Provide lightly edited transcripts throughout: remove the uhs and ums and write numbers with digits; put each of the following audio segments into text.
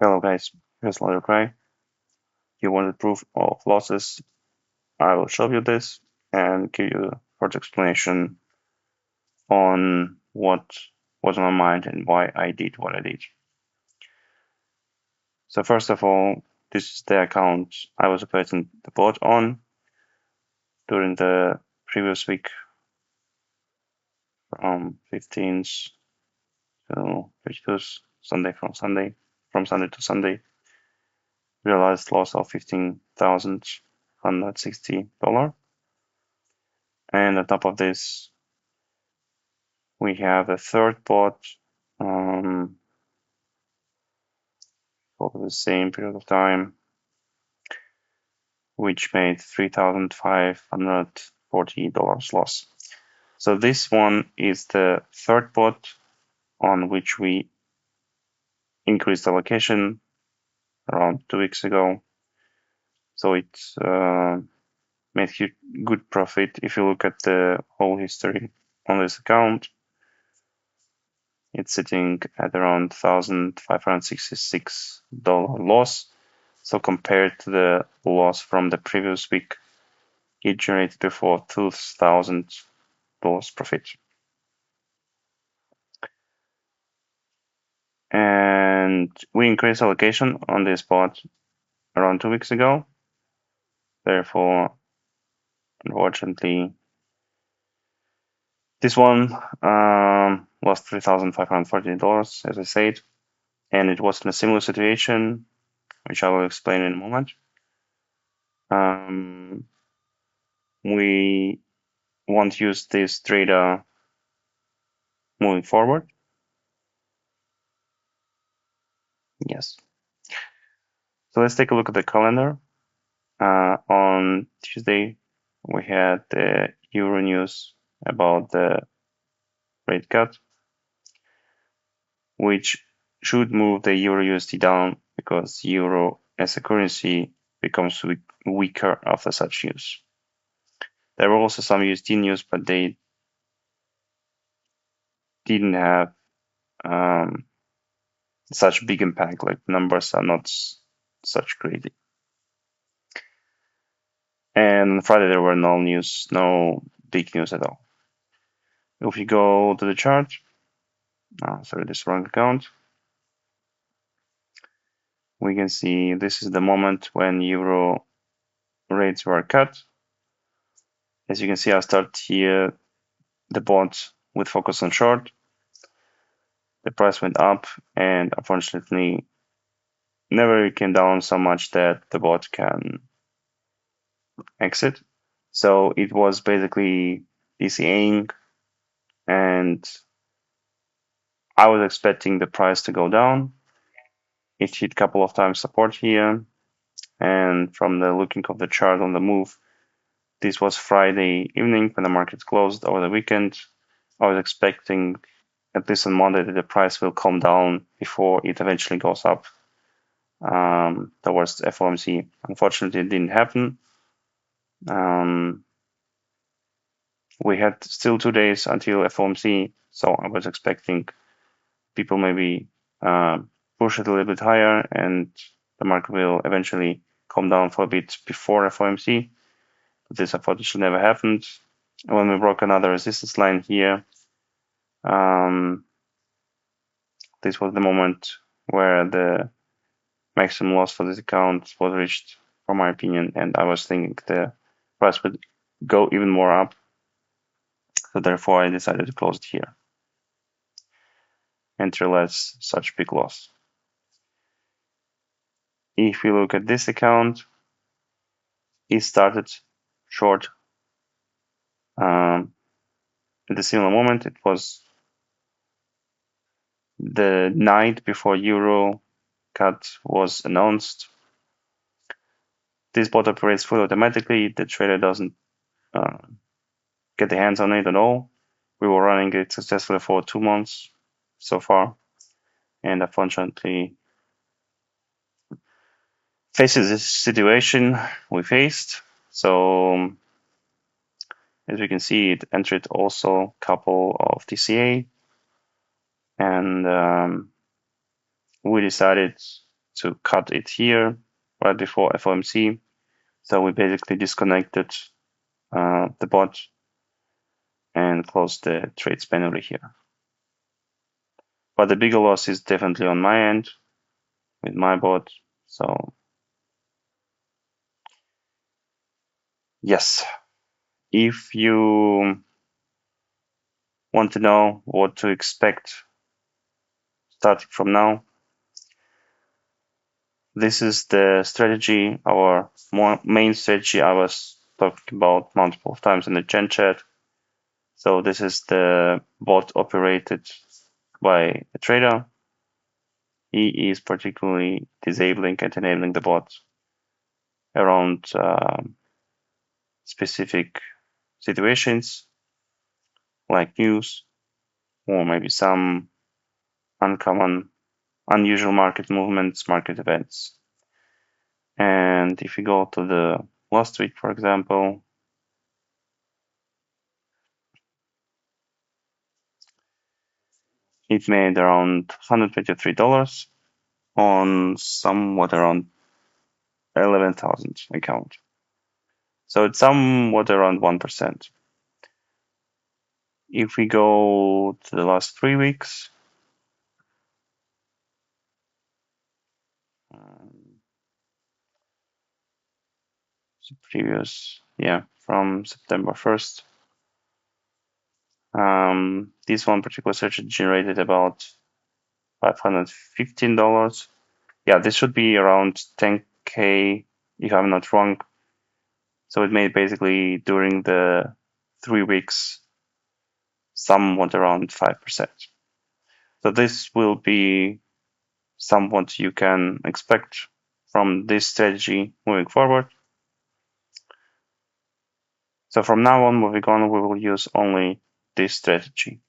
Hello guys, here's LorDeCry. You wanted proof of losses? I will show you this and give you a further explanation on what was on my mind and why I did what I did. So first of all, this is the account I was operating the bot on during the previous week from 15th to 32th, from Sunday to Sunday. Realized loss of $15,160. And on top of this, we have a third bot for the same period of time, which made $3,540 loss. So this one is the third bot on which we increased allocation around 2 weeks ago. So it made good profit. If you look at the whole history on this account, it's sitting at around $1,566 loss. So compared to the loss from the previous week, it generated before $2,000 profit. And we increased allocation on this bot around 2 weeks ago. Therefore, unfortunately, this one lost $3,540, as I said, and it was in a similar situation, which I will explain in a moment. We won't use this trader moving forward. Yes. So let's take a look at the calendar. On Tuesday, we had the Euro news about the rate cut, which should move the Euro USD down because Euro as a currency becomes weaker after such news. There were also some USD news, but they didn't have such big impact. Like numbers are not such crazy. And on Friday there were no big news at all. If you go to the chart, sorry, this wrong account. We can see this is the moment when Euro rates were cut. As you can see, I start here the bot with focus on short. The price went up and unfortunately never came down so much that the bot can exit. So it was basically DCAing, and I was expecting the price to go down. It hit a couple of times support here, and from the looking of the chart on the move, this was Friday evening when the market closed over the weekend. I was expecting, at least on Monday, that the price will calm down before it eventually goes up towards FOMC. Unfortunately, it didn't happen. We had still 2 days until FOMC, so I was expecting people maybe push it a little bit higher and the market will eventually calm down for a bit before FOMC. But this unfortunately never happened. And when we broke another resistance line here, this was the moment where the maximum loss for this account was reached, for my opinion, and I was thinking the price would go even more up. So therefore, I decided to close it here and realize such big loss. If we look at this account, it started short at a similar moment. It was the night before Euro cut was announced. This bot operates fully automatically. The trader doesn't get the hands on it at all. We were running it successfully for 2 months so far, and unfortunately faces this situation we faced. So as we can see, it entered also a couple of DCA, and we decided to cut it here right before FOMC. So we basically disconnected the bot and closed the trades manually here. But the bigger loss is definitely on my end with my bot. So yes, if you want to know what to expect starting from now, this is the strategy, our main strategy I was talking about multiple times in the Gen chat. So this is the bot operated by a trader. He is particularly disabling and enabling the bot around specific situations like news or maybe some uncommon, unusual market movements, market events. And if we go to the last week, for example, it made around $123 on somewhat around 11,000 account. So it's somewhat around 1%. If we go to the last 3 weeks, previous, yeah, from September 1st, this one particular search generated about $515. Yeah, this should be around 10K if I'm not wrong. So it made basically during the 3 weeks somewhat around 5%. So this will be somewhat you can expect from this strategy moving forward. So from now on, moving on, we will use only this strategy.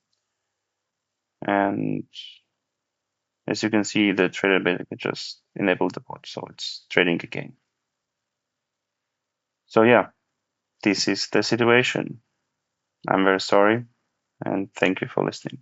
And as you can see, the trader basically just enabled the bot, so it's trading again. So yeah, this is the situation. I'm very sorry, and thank you for listening.